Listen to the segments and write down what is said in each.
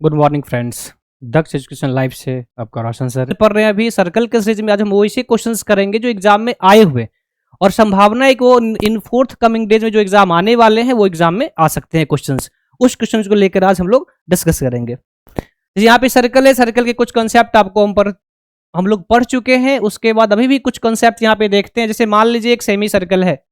Good morning friends. Daksh education live से आपका रोशन sir पढ़ रहे हैं। अभी सर्कल के सीरीज में आज हम वैसे क्वेश्चंस करेंगे जो एग्जाम में आए हुए और संभावना है कि वो इन फोर्थ कमिंग डेज में जो एग्जाम आने वाले हैं वो एग्जाम में आ सकते हैं क्वेश्चंस। उस क्वेश्चंस को लेकर आज हम लोग डिस्कस करेंगे। यहाँ पे सर्कल है, सर्कल के कुछ कॉन्सेप्ट आपको हम लोग पढ़ चुके हैं। उसके बाद अभी भी कुछ कॉन्सेप्ट यहाँ पे देखते हैं। जैसे मान लीजिए एक सेमी सर्कल है,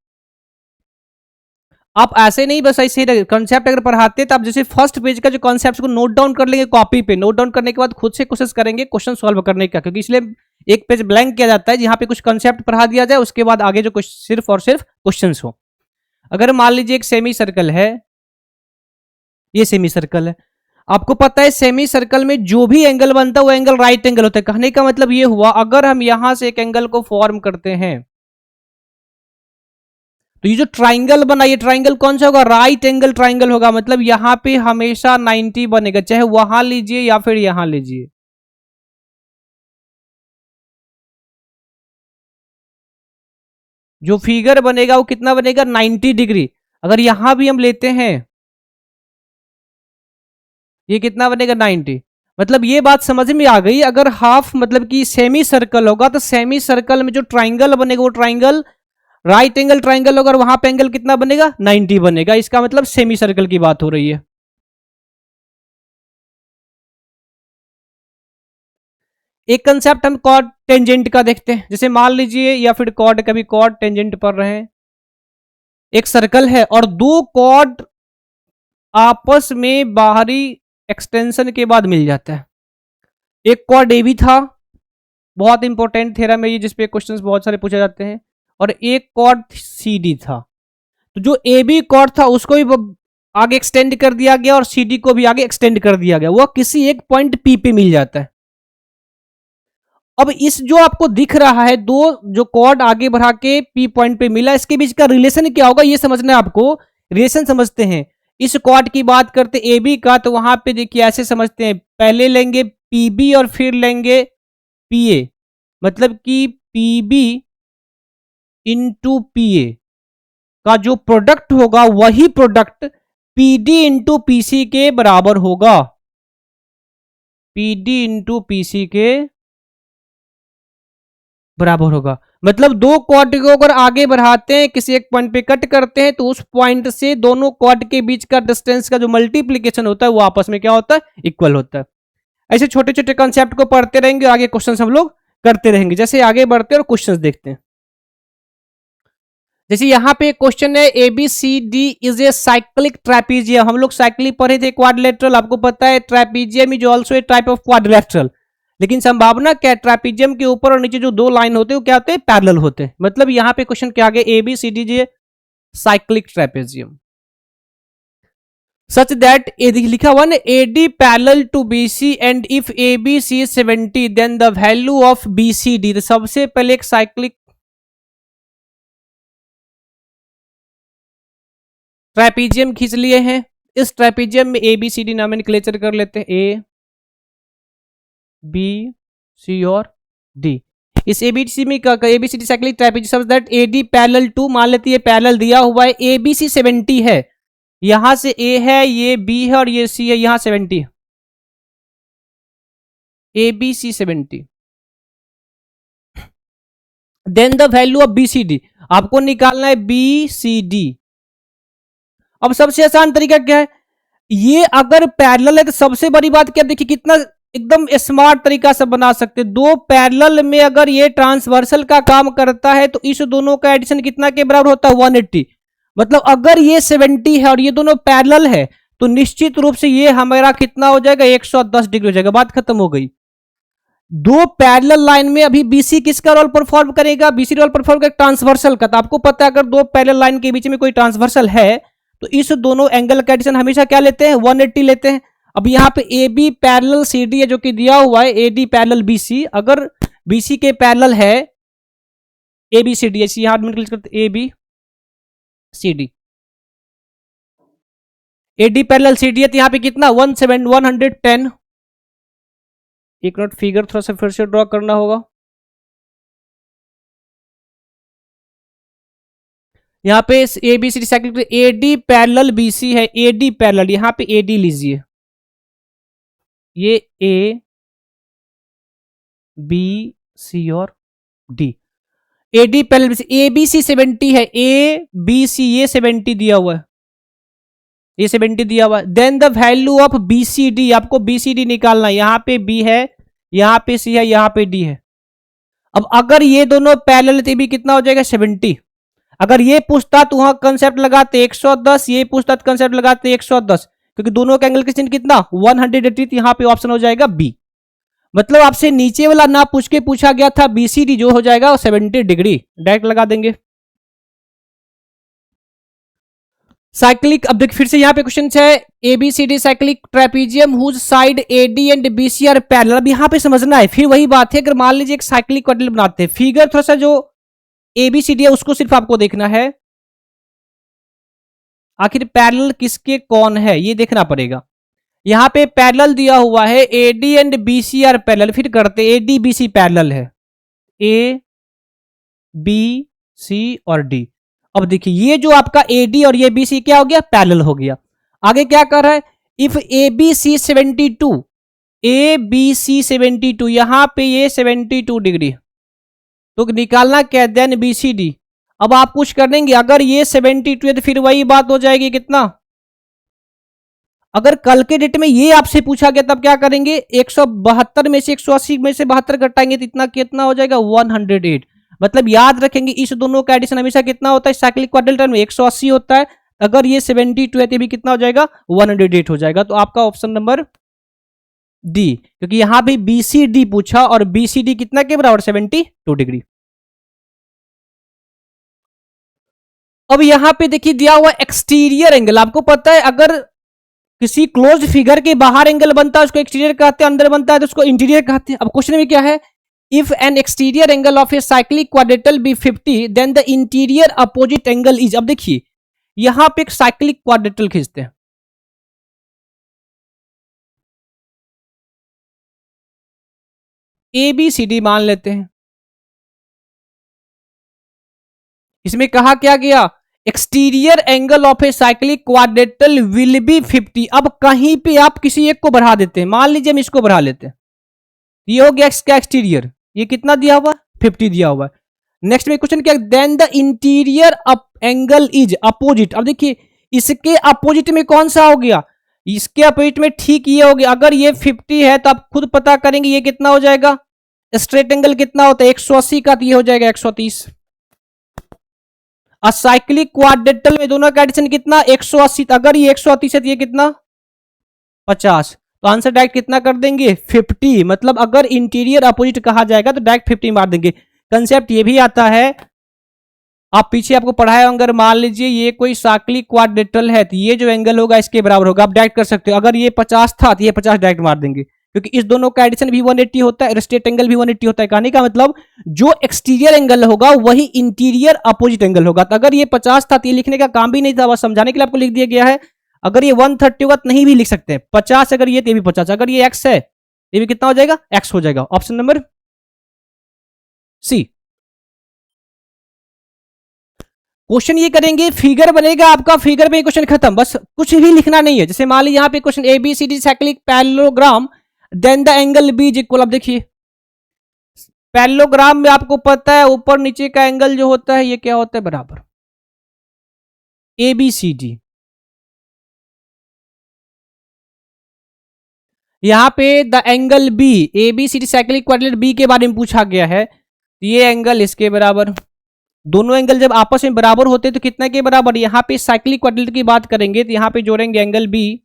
आप ऐसे नहीं बस ऐसे कॉन्सेप्ट अगर पढ़ाते हैं तो आप जैसे फर्स्ट पेज का जो कॉन्सेप्ट को नोट डाउन कर लेंगे कॉपी पे। नोट डाउन करने के बाद खुद से कोशिश करेंगे क्वेश्चन सॉल्व करने का, क्योंकि इसलिए एक पेज ब्लैंक किया जाता है जहां पे कुछ कॉन्सेप्ट पढ़ा दिया जाए, उसके बाद आगे जो सिर्फ और सिर्फ क्वेश्चन हो। अगर मान लीजिए एक सेमी सर्कल है, ये सेमी सर्कल है, आपको पता है सेमी सर्कल में जो भी एंगल बनता है वो एंगल राइट एंगल होता है। कहने का मतलब ये हुआ, अगर हम यहां से एक एंगल को फॉर्म करते हैं तो ये जो ट्राइंगल बना, ये ट्राइंगल कौन सा होगा? राइट एंगल ट्राइंगल होगा। मतलब यहां पे हमेशा 90 बनेगा, चाहे वहां लीजिए या फिर यहां लीजिए। जो फिगर बनेगा वो कितना बनेगा? 90 डिग्री। अगर यहां भी हम लेते हैं, ये कितना बनेगा? 90। मतलब ये बात समझ में आ गई। अगर हाफ मतलब कि सेमी सर्कल होगा तो सेमी सर्कल में जो ट्राइंगल बनेगा वो ट्राइंगल राइट एंगल ट्राइंगल होगा, और वहां पे एंगल कितना बनेगा? 90 बनेगा। इसका मतलब सेमी सर्कल की बात हो रही है। एक कंसेप्ट हम कॉड टेंजेंट का देखते हैं। जैसे मान लीजिए, या फिर कॉड, कभी कॉड टेंजेंट पढ़ रहे हैं। एक सर्कल है और दो कॉड आपस में बाहरी एक्सटेंशन के बाद मिल जाता है। एक कॉड ए भी था, बहुत इंपॉर्टेंट थ्योरम है ये, जिसपे क्वेश्चंस बहुत सारे पूछे जाते हैं। और एक कॉड सी डी था। तो जो ए बी कॉर्ड था उसको भी आगे एक्सटेंड कर दिया गया और सी डी को भी आगे एक्सटेंड कर दिया गया। वो किसी एक पॉइंट पी पे मिल जाता है। अब इस जो आपको दिख रहा है, दो जो कॉर्ड आगे बढ़ा के पी पॉइंट पे मिला, इसके बीच का रिलेशन क्या होगा ये समझना है आपको। रिलेशन समझते हैं। इस कॉर्ड की बात करते ए बी का, तो वहां पे देखिए ऐसे समझते हैं, पहले लेंगे पी बी और फिर लेंगे पी ए। मतलब कि P B into P A का जो प्रोडक्ट होगा वही प्रोडक्ट पीडी इंटू पीसी के बराबर होगा। पीडी इंटू पीसी के बराबर होगा। मतलब दो क्वाड को अगर आगे बढ़ाते हैं, किसी एक पॉइंट पे कट करते हैं, तो उस पॉइंट से दोनों क्वाड के बीच का डिस्टेंस का जो मल्टीप्लीकेशन होता है वो आपस में क्या होता है? इक्वल होता है। ऐसे छोटे छोटे कॉन्सेप्ट को पढ़ते रहेंगे, आगे क्वेश्चन हम लोग करते रहेंगे। जैसे आगे बढ़ते हैं और क्वेश्चन देखते हैं। जैसे यहाँ पे क्वेश्चन है, A B C D is a cyclic trapezium. हम लोग साइक्लिक पढ़े थे, क्वाड्रिलेटरल। आपको पता है trapezium is also a type of quadrilateral. लेकिन संभावना क्या, ट्रेपीजियम के ऊपर और नीचे जो दो लाइन होते हैं वो क्या होते हैं? पैरेलल होते हैं। मतलब यहाँ पे क्वेश्चन क्या आ गया? ए बी सी डी जे साइक्लिक ट्रेपीजियम सच दैट लिखा हुआ ना, A D parallel to B C and if A B C 70 then the value of B C D. सबसे पहले एक साइक्लिक ट्रेपीजियम खींच लिए हैं। इस ट्रेपीजियम में A B C D nomenclature कर लेते हैं, ए बी सी और डी। इस एबीसी में ABCD cyclic trapezium such that A D parallel to, मान लेते हैं पैरेलल दिया हुआ है, ए बी सी 70 है, यहां से ए है, ये बी है और ये सी है, यहां 70, A B C 70। Then the value of B C D, आपको निकालना है बी सी डी। अब सबसे आसान तरीका क्या है? ये अगर पैरेलल है तो सबसे बड़ी बात क्या, देखिए कितना एकदम स्मार्ट तरीका से बना सकते हैं। दो पैरेलल में अगर ये ट्रांसवर्सल का काम करता है तो इस दोनों का एडिशन कितना के बराबर होता है? 180। मतलब अगर ये 70 है और ये दोनों पैरेलल है तो निश्चित रूप से ये हमारा कितना हो जाएगा? 110 डिग्री हो जाएगा। बात खत्म हो गई। दो पैरेलल लाइन में अभी बीसी किसका रोल परफॉर्म करेगा? बीसी रोल परफॉर्म करेगा ट्रांसवर्सल का। तो आपको पता है अगर दो पैरेलल लाइन के बीच में कोई ट्रांसवर्सल है तो इस दोनों एंगल का एडिशन हमेशा क्या लेते हैं? 180 लेते हैं। अब यहाँ पे A B parallel C D है जो कि दिया हुआ है, A D parallel B C. अगर बीसी के पैरेलल है ए बी सी डी, यहां A B C D, A D parallel C D है, तो यहाँ पे कितना? 110। एक मिनट, फिगर थोड़ा सा फिर से ड्रॉ करना होगा। यहाँ पे A B C D cyclic A D parallel B C है, ए डी पैरेलल, यहाँ पे ए डी लीजिए। ये ए बी सी और D. A D parallel, A B C 70 है, ए बी सी ये 70 दिया हुआ है, ये 70 दिया हुआ है। Then the value of B C D, आपको बी सी डी निकालना है। यहां पे बी है, यहां पे सी है, यहां पे डी है। अब अगर ये दोनों पैरेलल थे भी कितना हो जाएगा 70। अगर ये पूछता तो वहां कंसेप्ट लगाते 110, ये पूछता तो कंसेप्ट लगाते 110, क्योंकि दोनों का एंगल कितना कितना 180, तो यहां पे ऑप्शन हो जाएगा बी। मतलब आपसे नीचे वाला ना पूछ के पूछा गया था बीसीडी, जो हो जाएगा 70 डिग्री, डायरेक्ट लगा देंगे। साइक्लिक, अब देख फिर से यहां पे क्वेश्चन है ABCD cyclic trapezium whose side AD and BC are parallel. अब यहां पे समझना है, फिर वही बात है, अगर मान लीजिए एक साइक्लिक क्वाड्रिल बनाते हैं, फिगर थोड़ा सा जो एबीसीडी है उसको सिर्फ आपको देखना है, आखिर पैरेलल किसके कौन है ये देखना पड़ेगा। यहां पे पैरेलल दिया हुआ है AD and BC are parallel, फिर करते एडी बीसी पैरेलल है, ए बी सी और डी। अब देखिए ये जो आपका एडी और ये बीसी क्या हो गया पैरेलल हो गया। आगे क्या कर रहा है, if A B C 72, A B C 72, यहां पे ये 72 डिग्री, तो निकालना क्या देन बी सी डी। अब आप कुछ कर देंगे, अगर ये 72 है तो फिर वही बात हो जाएगी कितना, अगर कल के डेट में ये आपसे पूछा गया तब क्या करेंगे, 172 में से 180 में से 72 घटाएंगे तो इतना कितना हो जाएगा 108। मतलब याद रखेंगे इस दोनों का एडिशन हमेशा कितना होता है साइक्लिक क्वाड्रिलेटरल में 180 होता है। अगर ये 72 है तो भी कितना हो जाएगा 108 हो जाएगा। तो आपका ऑप्शन नंबर डी, क्योंकि यहां भी बीसीडी पूछा और बीसीडी कितना के बराबर 72 डिग्री। अब यहां पे देखिए दिया हुआ एक्सटीरियर एंगल, आपको पता है अगर किसी क्लोज फिगर के बाहर एंगल बनता है उसको एक्सटीरियर कहते हैं, अंदर बनता है तो उसको इंटीरियर कहते हैं। अब क्वेश्चन में क्या है, if an exterior angle of a cyclic quadrilateral be 50 then the interior opposite angle is. अब देखिए यहां पे एक साइक्लिक क्वाड्रेटल खींचते हैं, ए बी सी डी मान लेते हैं, इसमें कहा क्या गया exterior angle of a cyclic quadrilateral will be 50। अब कहीं पे आप किसी एक को बढ़ा देते हैं, मान लीजिए हम इसको बढ़ा लेते हैं, ये हो गया इसका एक्सटीरियर, ये कितना दिया हुआ 50 दिया हुआ है। नेक्स्ट में क्वेश्चन क्या, then the interior angle is opposite. अब देखिए इसके अपोजिट में कौन सा हो गया, इसके अपोजिट में ठीक ये हो गया। अगर ये 50 है तो आप खुद पता करेंगे ये कितना हो जाएगा, स्ट्रेट एंगल कितना होता है 180 का, तो ये हो जाएगा 130। साइक्लिक क्वाड्रेटल में दोनों का एडिशन कितना 180, अगर ये 130 है तो ये कितना 50, तो आंसर डायरेक्ट कितना कर देंगे 50। मतलब अगर इंटीरियर अपोजिट कहा जाएगा तो डायरेक्ट 50 मार देंगे। कंसेप्ट ये भी आता है, आप पीछे आपको पढ़ाया, अगर मान लीजिए ये कोई साइक्लिक क्वाड्रेटल है तो ये जो एंगल होगा इसके बराबर होगा, आप डायरेक्ट कर सकते हो। अगर ये 50 था तो ये 50 डायरेक्ट मार देंगे, क्योंकि इस दोनों का एडिशन भी 180 होता है, स्ट्रेट एंगल भी 180 होता है। कहने का मतलब जो एक्सटीरियर एंगल होगा वही इंटीरियर अपोजिट एंगल होगा। तो अगर ये 50 था तो ये लिखने का काम भी नहीं था, बस समझाने के लिए आपको लिख दिया गया है। अगर ये 130 होगा तो नहीं भी लिख सकते, 50 अगर ये तो भी 50, अगर ये एक्स है ये भी कितना हो जाएगा एक्स हो जाएगा। Option number C. क्वेश्चन ये करेंगे, फिगर बनेगा आपका, फिगर में क्वेश्चन खत्म, बस कुछ भी लिखना नहीं है। जैसे मान लीजिए यहाँ पे question A B C D cyclic parallelogram then the angle B is equal. अब देखिए पैरेललोग्राम में आपको पता है ऊपर नीचे का एंगल जो होता है ये क्या होता है बराबर, ए बी सी डी। यहां पे the angle B, A B C D cyclic quadrilateral B के बारे में पूछा गया है, ये एंगल इसके बराबर। दोनों एंगल जब आपस में बराबर होते हैं तो कितना के बराबर, यहां पे साइक्लिक क्वाड्रिलेटरल की बात करेंगे तो यहां पे जोड़ेंगे angle B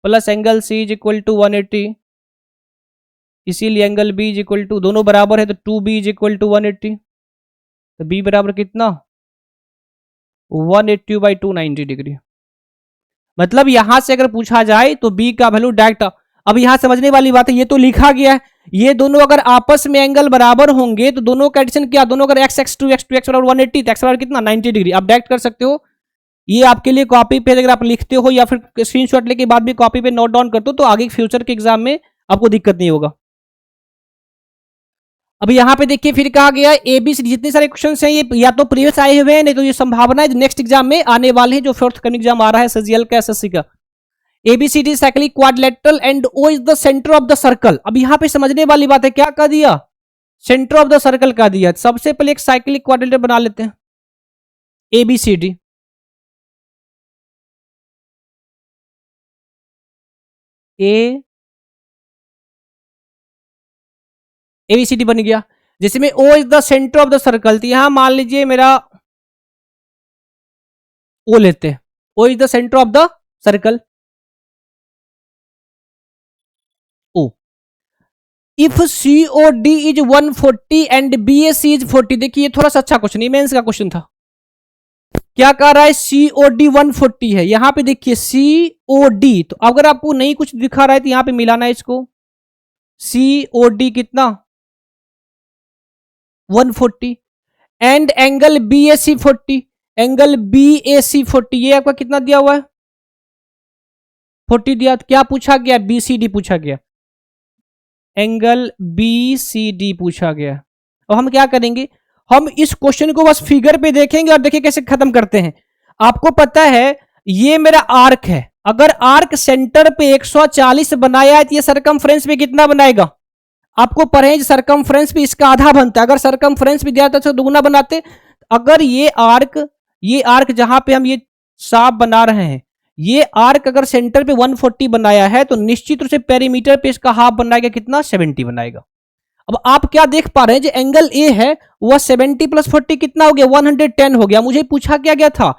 plus angle C is equal to 180, इसीलिए angle B is equal to, दोनों बराबर है तो 2b इज इक्वल टू 180, तो b बराबर कितना 180 बाई 290 डिग्री। मतलब यहां से अगर पूछा जाए तो b का वैल्यू डायरेक्ट। अब यहां समझने वाली बात है, ये तो लिखा गया है, ये दोनों अगर आपस में एंगल बराबर होंगे तो दोनों का एडिशन क्या, दोनों अगर x x2 x बराबर 180 तो x बराबर कितना 90 डिग्री। आप डायरेक्ट कर सकते हो, ये आपके लिए कॉपी पे अगर आप लिखते हो या फिर स्क्रीनशॉट लेके बाद भी कॉपी पे नोट डाउन करते हो तो आगे फ्यूचर के एग्जाम में आपको दिक्कत नहीं होगा। अब यहाँ पे देखिए फिर कहा गया एबीसी, जितने सारे क्वेश्चन हैं ये या तो प्रीवियस आए हुए हैं, नहीं तो ये संभावना है नेक्स्ट एग्जाम में आने वाले हैं, जो फोर्थ कमिंग एग्जाम आ रहा है सीजीएल का एसएससी का। ABCD cyclic quadrilateral and O is the centre of the circle. अब यहां पे समझने वाली बात है, क्या कह दिया, सेंटर ऑफ द सर्कल कह दिया। सबसे पहले एक साइक्लिक क्वाड्रिलेटरल बना लेते हैं, ABCD। ABCD बन गया, जिसमें O is the centre of the circle. तो यहां मान लीजिए मेरा O लेते हैं, O is the centre of the circle, O। If COD is 140 and BAC is 40, देखिए ये थोड़ा सा अच्छा क्वेश्चन, ये मेंस का क्वेश्चन था। क्या कह रहा है, COD 140 है, यहां पे देखिए COD, तो अगर आपको नहीं कुछ दिखा रहा है तो यहां पे मिलाना है इसको, COD कितना 140 and angle BAC 40, angle BAC 40, ये आपका कितना दिया हुआ है 40 दिया। तो क्या पूछा गया, BCD पूछा गया, एंगल BCD पूछा गया। अब हम क्या करेंगे, हम इस क्वेश्चन को बस फिगर पे देखेंगे और देखिए कैसे खत्म करते हैं। आपको पता है ये मेरा आर्क है, अगर आर्क सेंटर पे 140 बनाया है तो ये सरकमफ्रेंस पे कितना बनाएगा, आपको परहेज सरकमफ्रेंस पे इसका आधा बनता है, अगर सरकमफ्रेंस पे दिया तो दुगुना बनाते। अगर ये आर्क जहां पे हम ये साफ बना रहे हैं, ये आर्क अगर सेंटर पे 140 बनाया है तो निश्चित रूप से पेरीमीटर पे इसका हाफ बनाएगा कितना 70 बनाएगा। अब आप क्या देख पा रहे हैं, जो एंगल ए है वह 70 प्लस 40 कितना हो गया 110 हो गया। मुझे पूछा क्या गया था,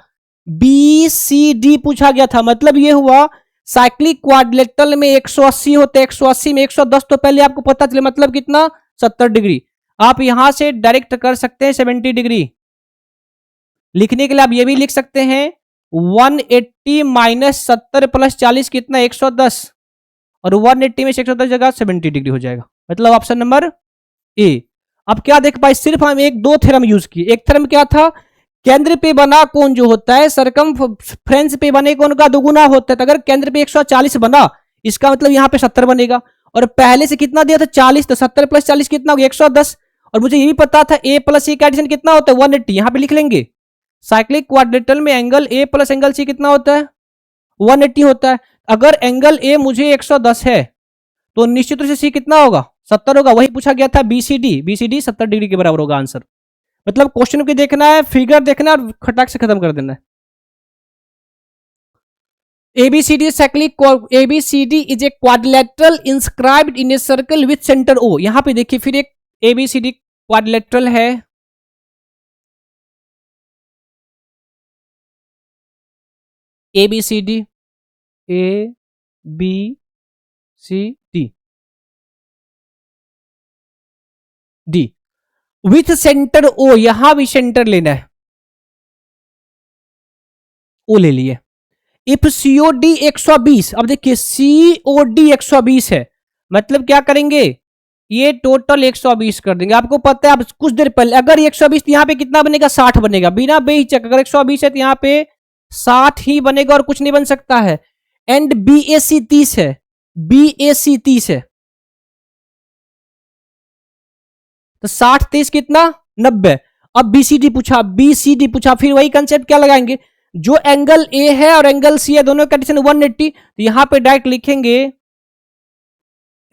BCD पूछा गया था, मतलब ये हुआ साइक्लिक क्वाड्रिलेटरल में 180 होते हैं, 180 में 110 तो पहले आपको पता चले, मतलब कितना 70 डिग्री। आप यहां से डायरेक्ट कर सकते हैं 70 डिग्री। लिखने के लिए आप ये भी लिख सकते हैं 180 माइनस 70 प्लस 40 कितना 110, और 180 में 110 जगह 70 डिग्री हो जाएगा, मतलब ऑप्शन नंबर ए। अब क्या देख पाए, सिर्फ हम एक दो थ्योरम यूज किए। एक थ्योरम क्या था, केंद्र पे बना कोण जो होता है सरकमफ्रेंस पे बने कोण का दुगुना होता है, तो अगर केंद्र पे 140 बना इसका मतलब यहां पे 70 बनेगा, और पहले से कितना दिया था 40, तो 70 प्लस 40 कितना हो गया 110। और मुझे ये भी पता था A प्लस C का एडिशन कितना होता है 180, यहां पे लिख लेंगे। साइक्लिक क्वाड्रिलेटरल में angle A plus angle C कितना होता है 180 होता है। अगर एंगल A मुझे 110 है तो निश्चित रूप से C कितना होगा 70 होगा, वही पूछा गया था BCD 70 डिग्री के बराबर होगा आंसर। मतलब क्वेश्चन को देखना है, फिगर देखना है और खटाक से खत्म कर देना है। ABCD is a quadrilateral inscribed in a circle with centre O। यहां पे देखिए फिर एक ABCD क्वाड्रिलेटरल है, ABCD D with centre O, यहां भी सेंटर लेना है, O ले लिए। इफ COD 120, अब देखिए COD 120 है, मतलब क्या करेंगे ये टोटल 120 कर देंगे। आपको पता है अब कुछ देर पहले अगर 120 तो यहां पे कितना बनेगा 60 बनेगा, बिना बेहिचक अगर 120 है तो यहां पे 60 ही बनेगा और कुछ नहीं बन सकता है। एंड BAC 30 है, BAC 30 है, तो 60 30 कितना 90। अब BCD पूछा, फिर वही कंसेप्ट क्या लगाएंगे, जो एंगल A है और एंगल C है दोनों का एडिशन 180, तो यहां पे डायरेक्ट लिखेंगे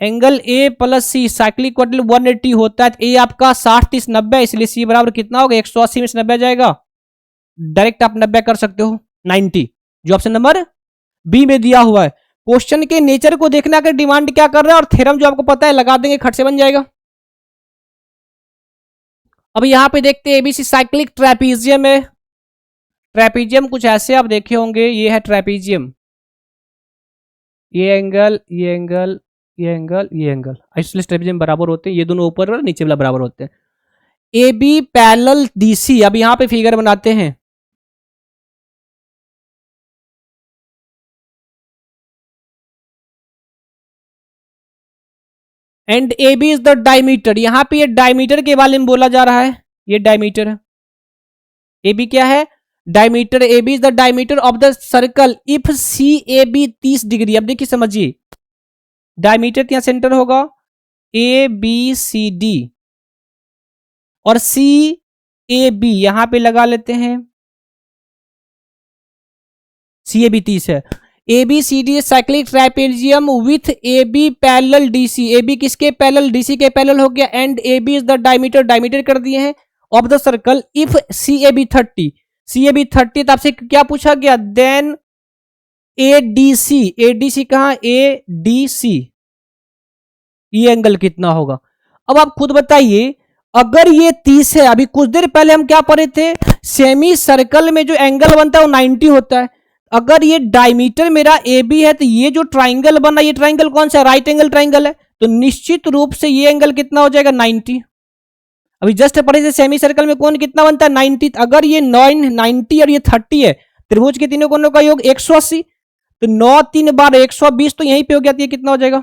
angle A plus C cyclic quadrilateral 180 होता है, तो A आपका 60 30 90, इसलिए C बराबर कितना होगा 180 में से 90 जाएगा, डायरेक्ट आप 90 कर सकते हो 90, जो ऑप्शन नंबर बी में दिया हुआ है। क्वेश्चन के नेचर को देखना कि डिमांड क्या कर रहा है, और थ्योरम जो आपको पता है लगा देंगे, खट से बन जाएगा। अब यहां पे देखते हैं एबीसी साइक्लिक ट्रेपीजियम है। ट्रेपीजियम कुछ ऐसे आप देखे होंगे, ये है ट्रेपीजियम, ये एंगल ये एंगल ये एंगल ये एंगल आइसोसेलेस ट्रेपीजियम बराबर होते हैं, ये दोनों ऊपर और नीचे वाला बराबर होते हैं। ए बी पैरेलल डीसी, अब यहां पे फिगर बनाते हैं, and A B is the diameter, यहां पे ये डायमीटर के बारे में बोला जा रहा है, ये डायमीटर है, ए बी क्या है diameter, A B is the diameter of the circle if C A B 30 degree. अब देखिए समझिए, डायमीटर यहां सेंटर होगा ए बी सी डी, और सी ए बी यहां पे लगा लेते हैं, सी ए बी 30 है, A B C D cyclic trapezium with A B parallel DC, A B किसके पैरेलल, डीसी के पैरेलल हो गया, and A B is the diameter, diameter कर दिए हैं of the circle, if C A B 30, C A B 30, तो आपसे क्या पूछा गया, then A D C, A D C कहां, ए डी सी, ये एंगल कितना होगा। अब आप खुद बताइए, अगर ये 30 है, अभी कुछ देर पहले हम क्या पढ़े थे, सेमी सर्कल में जो एंगल बनता है वो 90 होता है, अगर ये डायमीटर मेरा ए बी है तो ये जो ट्राइंगल बना, ये ट्राइंगल कौन सा, राइट एंगल ट्राइंगल है, तो निश्चित रूप से ये एंगल कितना हो जाएगा, 90। अभी जस्ट पढ़े थे सेमी सर्कल में कौन कितना बनता है, 90, अगर ये 90 और ये 30 है, त्रिभुज के तीनों कोनों का योग 180, तो 9 3 12 120, तो यहीं पे हो गया, तो ये कितना हो जाएगा,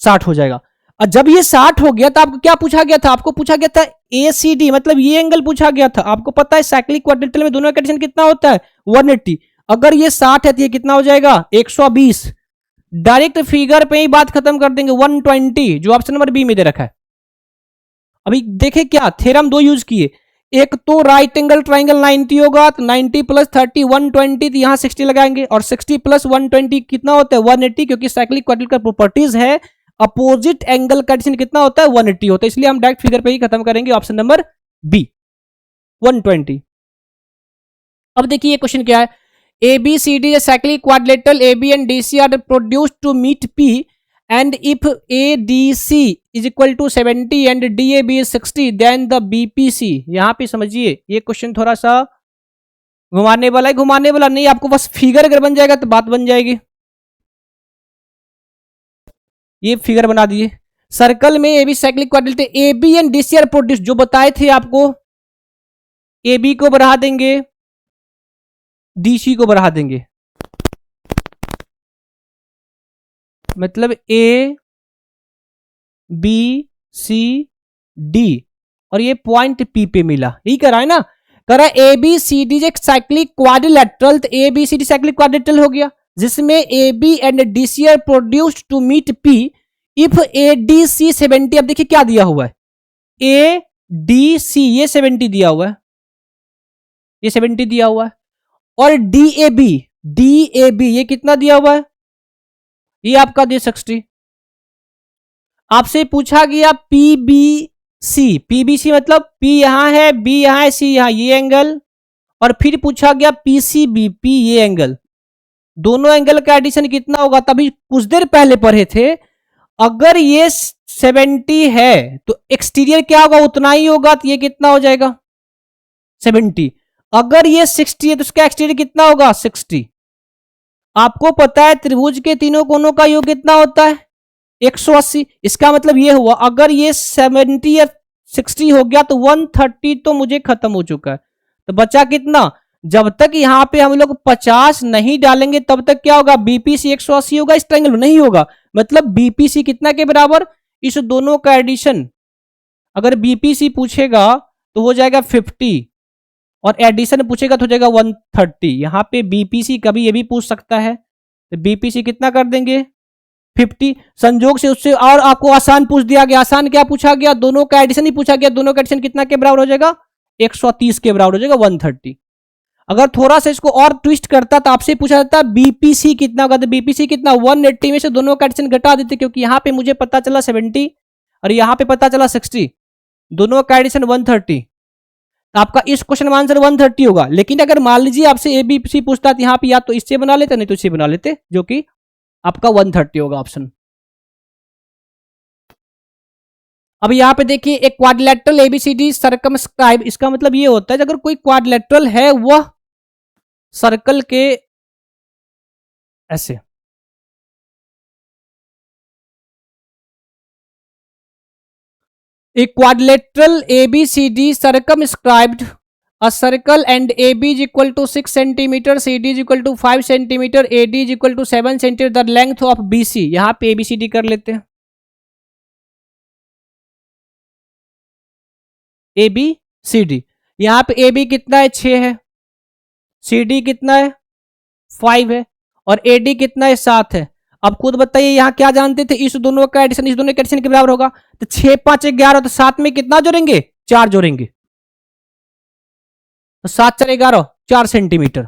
60 हो जाएगा। और जब ये 60 हो गया तो आपको क्या पूछा गया था, आपको पूछा गया था ACD, मतलब ये एंगल पूछा गया था। आपको पता है साइक्लिक क्वाड्रिलेटरल में दोनों का एडिशन कितना होता है, 180, अगर ये 60 है तो ये कितना हो जाएगा, 120। डायरेक्ट फिगर पे ही बात खत्म कर देंगे, 120 जो ऑप्शन नंबर बी में दे रखा है। अभी देखे क्या थ्योरम दो यूज किए, एक तो राइट एंगल ट्राइंगल 90 होगा, तो 90 प्लस 30 120, तो यहां 60 लगाएंगे, और 60 प्लस 120 कितना होता है, 180, क्योंकि साइक्लिक क्वाड्रिलेटरल का प्रॉपर्टीज है अपोजिट एंगल का एडिशन कितना होता है, 180 होता है, इसलिए हम डायरेक्ट फिगर पे ही खत्म करेंगे, ऑप्शन नंबर बी 120। अब देखिए क्वेश्चन क्या है, A B C D cyclic quadrilateral A B and D C are produced to meet P, and if A D C is equal to 70 and D A B is 60, then the B P C. यहां पे समझिए ये question थोड़ा सा घुमाने वाला है, घुमाने वाला नहीं, आपको बस फिगर अगर बन जाएगा तो बात बन जाएगी। ये फिगर बना दिए, सर्कल में A B cyclic quadrilateral A B and D C are produce, जो बताए थे आपको, ए बी को बढ़ा देंगे, डीसी को बढ़ा देंगे, मतलब ए बी सी डी, और ये पॉइंट पी पे मिला, यही करा है ना, करा A B C D cyclic quadrilateral, तो A B C D cyclic quadrilateral हो गया, जिसमें A B and D C are produced to meet P, if A D C 70, अब देखिए क्या दिया हुआ है, ए डी सी ये 70 दिया हुआ है, ये 70 दिया हुआ है, और डी ए बी ये कितना दिया हुआ है, ये आपका दे 60। आपसे पूछा गया पीबीसी मतलब पी यहां है, बी यहां है, सी यहां, ये एंगल, और फिर पूछा गया पीसीबी, पी ये एंगल, दोनों एंगल का एडिशन कितना होगा। तभी कुछ देर पहले पढ़े थे, अगर ये 70 है तो एक्सटीरियर क्या होगा, उतना ही होगा, तो ये कितना हो जाएगा 70। अगर ये 60 है तो उसका एक्सटीरियर कितना होगा 60। आपको पता है त्रिभुज के तीनों कोनों का योग कितना होता है 180। इसका मतलब ये हुआ अगर ये 70 या 60 हो गया तो 130 तो मुझे खत्म हो चुका है। तो बचा कितना, जब तक यहां पे हम लोग 50 नहीं डालेंगे तब तक क्या होगा, बीपीसी 180 होगा, इस ट्रायंगल में नहीं होगा। मतलब बीपीसी कितना के बराबर, इस दोनों का एडिशन, अगर बीपीसी पूछेगा तो हो जाएगा 50 और एडिशन पूछेगा तो हो जाएगा 130। यहां पे बीपीसी कभी ये भी पूछ सकता है, तो बीपीसी कितना कर देंगे 50। संजोग से उससे और आपको आसान पूछ दिया गया। आसान क्या पूछा गया, दोनों का एडिशन ही पूछा गया। दोनों का एडिशन कितना के बराबर हो जाएगा 130 के बराबर हो जाएगा 130। अगर थोड़ा सा इसको और ट्विस्ट करता तो आपसे पूछा जाता बीपीसी कितना होगा, तो बीपीसी कितना 180 में से दोनों का एडिशन घटा देते, क्योंकि यहां पे मुझे पता चला 70 और यहां पे पता चला 60, दोनों का एडिशन 130। आपका इस क्वेश्चन में आंसर 130 होगा। लेकिन अगर मान लीजिए आपसे एबीसी पूछता तो यहां पे या तो इससे बना लेते नहीं तो इससे बना लेते, जो कि आपका 130 होगा ऑप्शन। अब यहां पे देखिए एक क्वाड्रिलेटरल एबीसीडी सर्कमस्क्राइब, इसका मतलब ये होता है अगर कोई क्वाड्रिलेटरल है वह सर्कल के ऐसे, एक quadrilateral ABCD circumscribed a circle and AB is equal to 6 centimeter, CD is equal to 5 centimeter, AD is equal to 7 centimeter, the length of BC। यहां पे ABCD कर लेते हैं, ABCD। यहां पे AB कितना है 6 है, CD कितना है 5 है, और AD कितना है 7 है। अब खुद बताइए यहां क्या जानते थे, इस दोनों का एडिशन इस दोनों के एडिशन के बराबर होगा, तो 6 5 11, तो 7 में कितना जोड़ेंगे 4 जोड़ेंगे, तो 7 4 11 4 सेंटीमीटर।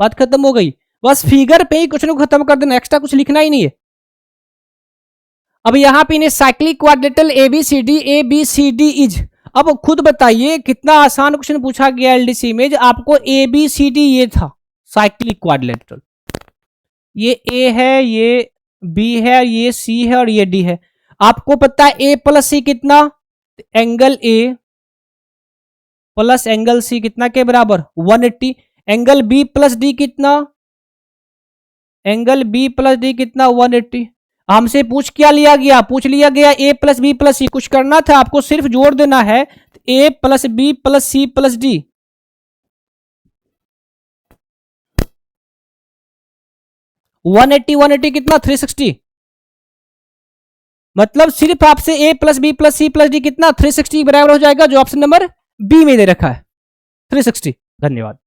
बात खत्म हो गई। बस फिगर पे ही क्वेश्चन को खत्म कर देना, एक्स्ट्रा कुछ लिखना ही नहीं है। अब यहां पे इन्हें साइक्लिक क्वाड्रेटल ABCD इज, अब खुद बताइए कितना आसान क्वेश्चन पूछा गया एलडीसी में। आपको ABCD ये था साइक्लिक क्वाड्रिलेटरल, ये A है, ये B है, ये C है और ये D है। आपको पता है A प्लस C कितना, angle A plus angle C कितना के बराबर 180। एंगल B प्लस D कितना, एंगल B प्लस D कितना 180। हमसे पूछ लिया गया A plus B plus C, कुछ करना था आपको, सिर्फ जोड़ देना है A plus B plus C plus D। 180 कितना 360, मतलब सिर्फ आपसे A plus B plus C plus D कितना 360 बराबर हो जाएगा, जो ऑप्शन नंबर बी में दे रखा है 360। धन्यवाद।